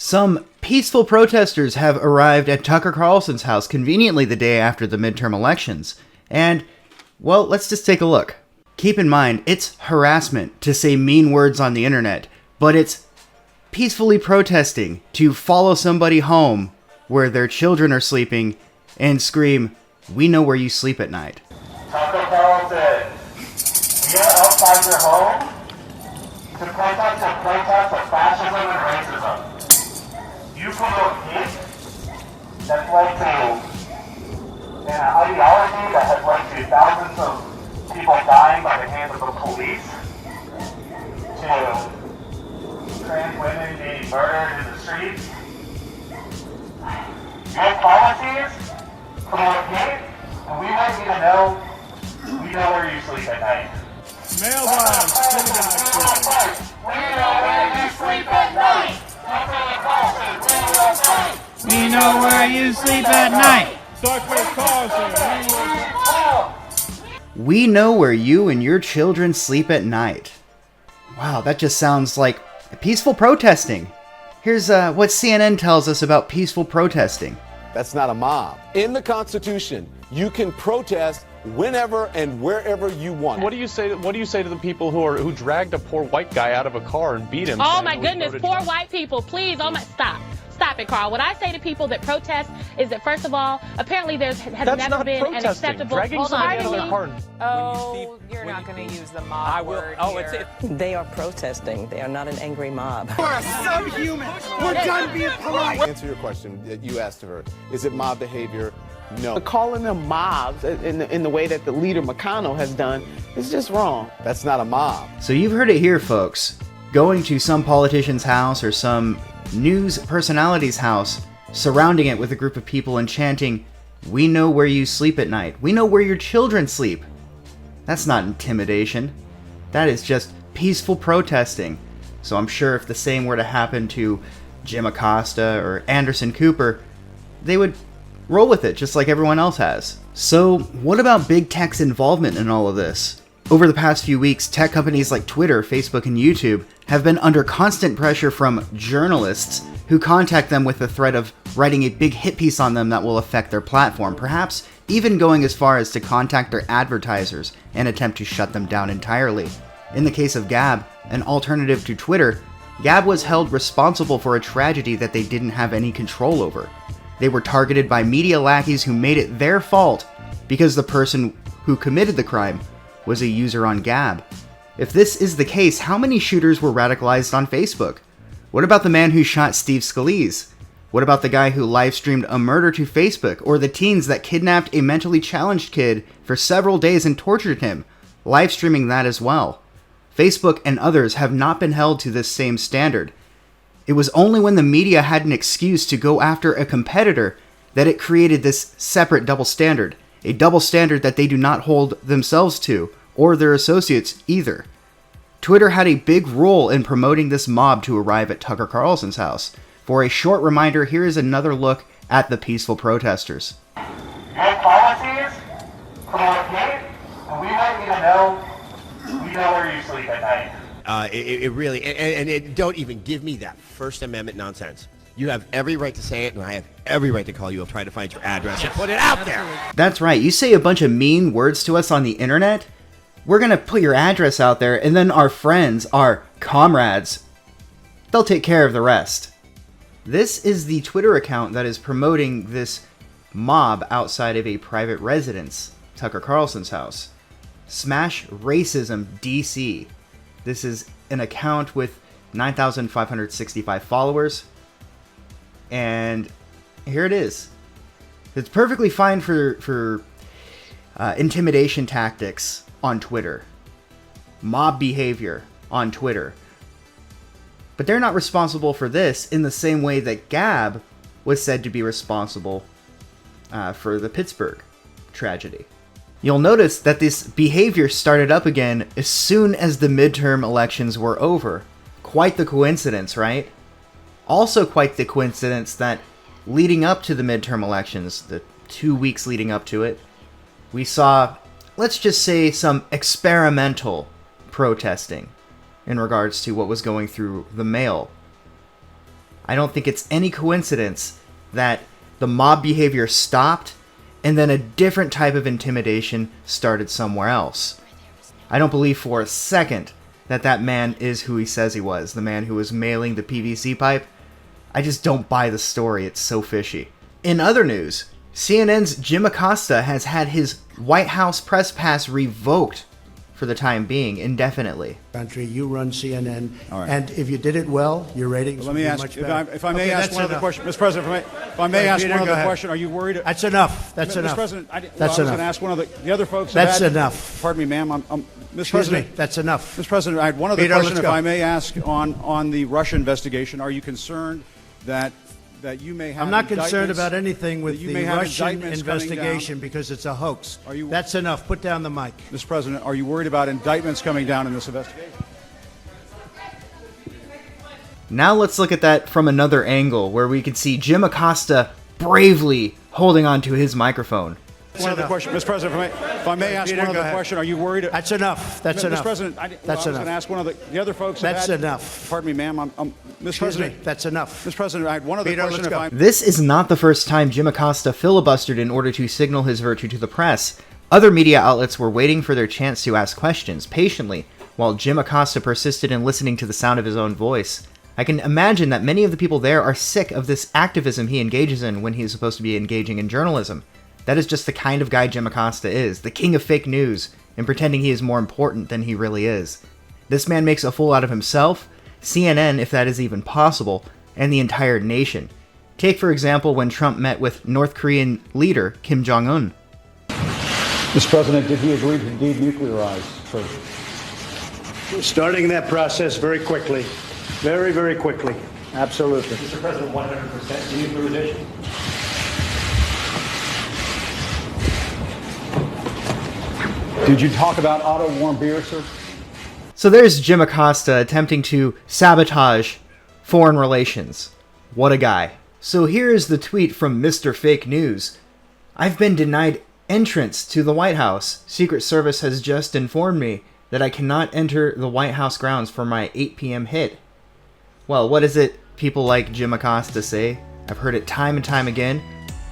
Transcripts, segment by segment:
Some peaceful protesters have arrived at Tucker Carlson's house conveniently the day after the midterm elections. And, well, let's just take a look. Keep in mind, it's harassment to say mean words on the internet, but it's peacefully protesting to follow somebody home where their children are sleeping and scream, "We know where you sleep at night." Tucker Carlson, we are outside your home to protest of fascism and racism. You promote hate that's led to an ideology that has led to thousands of people dying by the hands of the police, to trans women being murdered in the streets. Your policies promote hate, and we want you to know we know where you sleep at night. Mailbox. We know where you sleep at night. We know where you sleep at night. Tucker Carlson. We know where you and your children sleep at night. Wow, that just sounds like peaceful protesting. Here's what CNN tells us about peaceful protesting. That's not a mob. In the Constitution, you can protest whenever and wherever you want. What do you say to the people who dragged a poor white guy out of a car and beat him? Oh my goodness, poor white people, please, Stop it, Carl. What I say to people that protest is that, first of all, apparently has never been an acceptable... Dragging somebody out of their car. Oh, you're not going to use the mob word here. They are protesting. They are not an angry mob. We're subhuman. We're done being polite. Answer your question that you asked of her. Is it mob behavior? No. Calling them mobs in the way that the leader McConnell has done is just wrong. That's not a mob. So you've heard it here, folks. Going to some politician's house or some news personality's house, surrounding it with a group of people and chanting, "We know where you sleep at night. We know where your children sleep." That's not intimidation. That is just peaceful protesting. So I'm sure if the same were to happen to Jim Acosta or Anderson Cooper, they would roll with it just like everyone else has. So what about big tech's involvement in all of this? Over the past few weeks, tech companies like Twitter, Facebook, and YouTube have been under constant pressure from journalists who contact them with the threat of writing a big hit piece on them that will affect their platform, perhaps even going as far as to contact their advertisers and attempt to shut them down entirely. In the case of Gab, an alternative to Twitter, Gab was held responsible for a tragedy that they didn't have any control over. They were targeted by media lackeys who made it their fault because the person who committed the crime was a user on Gab. If this is the case, how many shooters were radicalized on Facebook? What about the man who shot Steve Scalise? What about the guy who live-streamed a murder to Facebook? Or the teens that kidnapped a mentally challenged kid for several days and tortured him, live-streaming that as well? Facebook and others have not been held to this same standard. It was only when the media had an excuse to go after a competitor that it created this separate double standard. A double standard that they do not hold themselves to, or their associates either. Twitter had a big role in promoting this mob to arrive at Tucker Carlson's house. For a short reminder, here is another look at the peaceful protesters. Your policies promote hate, and we want you to know we know where you sleep at night. It really, and don't even give me that First Amendment nonsense. You have every right to say it, and I have every right to call you up, try to find your address, and put it out there. That's right. You say a bunch of mean words to us on the internet, we're going to put your address out there, and then our friends, our comrades, they'll take care of the rest. This is the Twitter account that is promoting this mob outside of a private residence, Tucker Carlson's house. Smash Racism DC. This is an account with 9,565 followers. And here it is. It's perfectly fine for intimidation tactics on Twitter. Mob behavior on Twitter. But they're not responsible for this in the same way that Gab was said to be responsible for the Pittsburgh tragedy. You'll notice that this behavior started up again as soon as the midterm elections were over. Quite the coincidence, right? Also quite the coincidence that leading up to the midterm elections, the 2 weeks leading up to it, we saw, let's just say, some experimental protesting in regards to what was going through the mail. I don't think it's any coincidence that the mob behavior stopped and then a different type of intimidation started somewhere else. I don't believe for a second that that man is who he says he was, the man who was mailing the PVC pipe. I just don't buy the story, it's so fishy. In other news, CNN's Jim Acosta has had his White House press pass revoked for the time being, indefinitely. Country, you run CNN, and if you did it well, your ratings would be much better. If I may ask one other question, Mr. President, if I may ask one other question, are you worried? That's enough. That's enough. Mr. President, that's enough. I was going to ask one of the other folks. That's enough. Pardon me, ma'am. Mr. Excuse President, me. That's enough. Mr. President, I had one other Peter, question, let's if go. I may ask, on the Russia investigation. Are you concerned that you may have I'm not concerned indictments- about anything with that you the may have Russian indictments coming investigation down? because it's a hoax. Are you- That's enough. Put down the mic. Mr. President, are you worried about indictments coming down in this investigation? Now let's look at that from another angle, where we can see Jim Acosta bravely holding onto his microphone. One other question, Mr. President, if I may ask Peter, one go other ahead. question. Are you worried? That's enough. That's Mr. enough. President, I That's was enough. going to ask one of the other folks. That's enough. Pardon me, ma'am. Mr. Excuse President. me. That's enough. Mr. President, I had one other Peter, question. let's go. This is not the first time Jim Acosta filibustered in order to signal his virtue to the press. Other media outlets were waiting for their chance to ask questions patiently, while Jim Acosta persisted in listening to the sound of his own voice. I can imagine that many of the people there are sick of this activism he engages in when he is supposed to be engaging in journalism. That is just the kind of guy Jim Acosta is, the king of fake news, and pretending he is more important than he really is. This man makes a fool out of himself, CNN, if that is even possible, and the entire nation. Take, for example, when Trump met with North Korean leader Kim Jong-un. Mr. President, did he agree to denuclearize? We're starting that process very quickly. Very, very quickly. Absolutely. Mr. President, 100% denuclearization. Did you talk about auto-warm beer, sir? So there's Jim Acosta attempting to sabotage foreign relations. What a guy. So here is the tweet from Mr. Fake News. I've been denied entrance to the White House. Secret Service has just informed me that I cannot enter the White House grounds for my 8 p.m. hit. Well, what is it people like Jim Acosta say? I've heard it time and time again.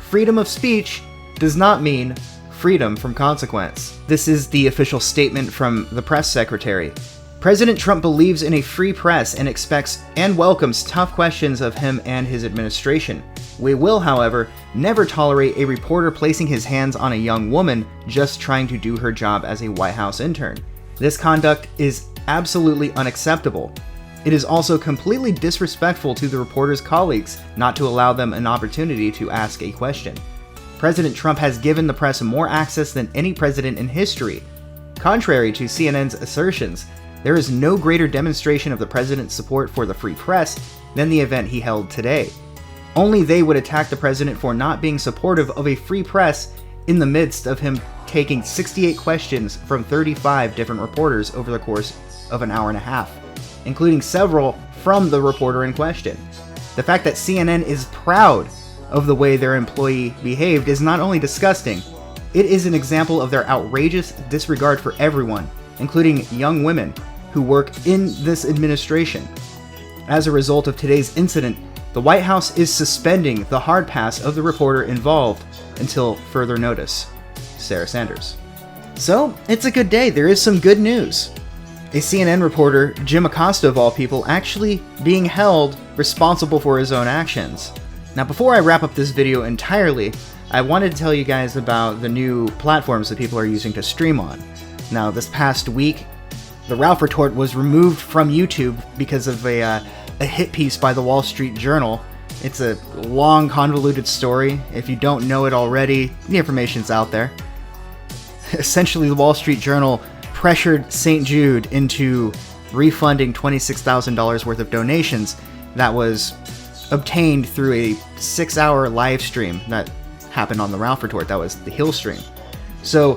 Freedom of speech does not mean freedom from consequence. This is the official statement from the press secretary. President Trump believes in a free press and expects and welcomes tough questions of him and his administration. We will, however, never tolerate a reporter placing his hands on a young woman just trying to do her job as a White House intern. This conduct is absolutely unacceptable. It is also completely disrespectful to the reporter's colleagues not to allow them an opportunity to ask a question. President Trump has given the press more access than any president in history. Contrary to CNN's assertions, there is no greater demonstration of the president's support for the free press than the event he held today. Only they would attack the president for not being supportive of a free press in the midst of him taking 68 questions from 35 different reporters over the course of an hour and a half, including several from the reporter in question. The fact that CNN is proud of the way their employee behaved is not only disgusting, it is an example of their outrageous disregard for everyone, including young women who work in this administration. As a result of today's incident, the White House is suspending the hard pass of the reporter involved until further notice. Sarah Sanders. So, it's a good day. There is some good news. A CNN reporter, Jim Acosta of all people, actually being held responsible for his own actions. Now, before I wrap up this video entirely, I wanted to tell you guys about the new platforms that people are using to stream on. Now, this past week, the Ralph Retort was removed from YouTube because of a hit piece by the Wall Street Journal. It's a long, convoluted story. If you don't know it already, the information's out there. Essentially, the Wall Street Journal pressured St. Jude into refunding $26,000 worth of donations that was obtained through a 6-hour live stream that happened on the Ralph Retort. That was the Hill stream. So,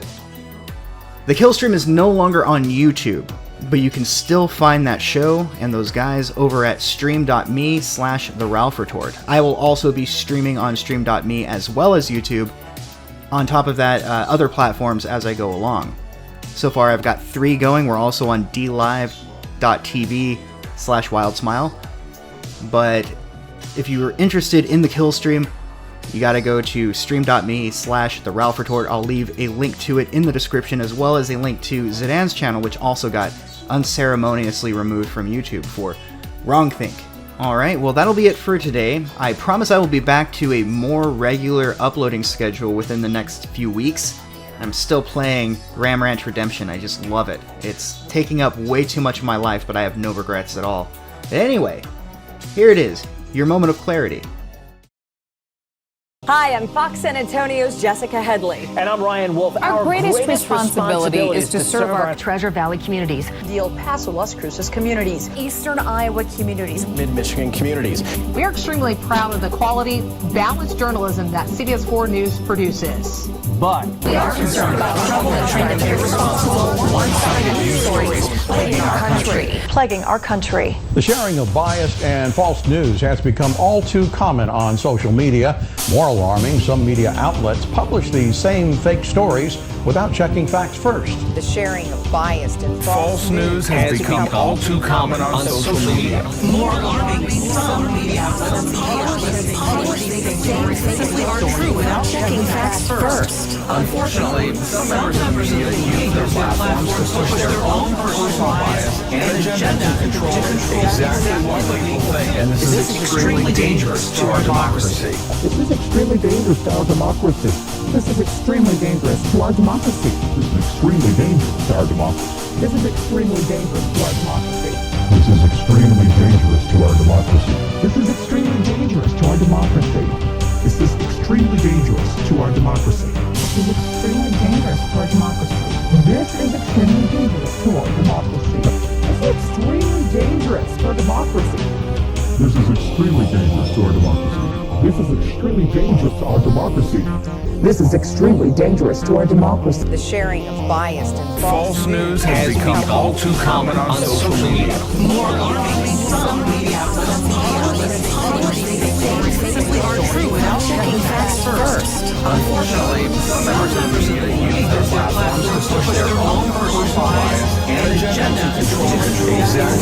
the Kill stream is no longer on YouTube, but you can still find that show and those guys over at stream.me/The Ralph Retort. I will also be streaming on stream.me as well as YouTube. On top of that, other platforms as I go along. So far, I've got 3 going. We're also on DLive.tv/WildSmile. But if you're interested in the kill stream, you gotta go to stream.me/The Ralph Retort. I'll leave a link to it in the description, as well as a link to Zidan's channel, which also got unceremoniously removed from YouTube for wrongthink. Alright, well that'll be it for today. I promise I will be back to a more regular uploading schedule within the next few weeks. I'm still playing Ram Ranch Redemption, I just love it. It's taking up way too much of my life, but I have no regrets at all. Anyway, here it is, your moment of clarity. Hi, I'm Fox San Antonio's Jessica Headley. And I'm Ryan Wolf. Our greatest responsibility is to serve our Treasure Valley communities, the El Paso, Las Cruces communities, Eastern Iowa communities, Mid-Michigan communities. We are extremely proud of the quality, balanced journalism that CBS 4 News produces. But we are concerned about trouble and trend of irresponsible, one-sided news stories plaguing our country. The sharing of biased and false news has become all too common on social media. More alarming, some media outlets publish these same fake stories without checking facts first. The sharing of biased and false news has become all too common on social media. More alarming, some media outlets publish these same fake stories true without checking facts first. Unfortunately, some members of the media use their platforms to push their own personal bias and agenda to control exactly what people think. And this is extremely dangerous to our democracy. This is extremely dangerous to our democracy. This is extremely dangerous to our democracy. This is extremely dangerous to our democracy. This is extremely dangerous to our democracy. This is extremely dangerous to our democracy. This is extremely dangerous to our democracy. This is extremely dangerous to our democracy. This is extremely dangerous to our democracy. This is extremely dangerous to our democracy. This is extremely dangerous to our democracy. This is extremely dangerous to our democracy. This is extremely dangerous to our democracy. This is extremely dangerous to our democracy. The sharing of biased and false news has become all too common on social media. More alarming, some media outlets publish these stories simply aren't true without checking facts first. Unfortunately, some members of the media use their platforms to push their own personal bias and agenda to control exactly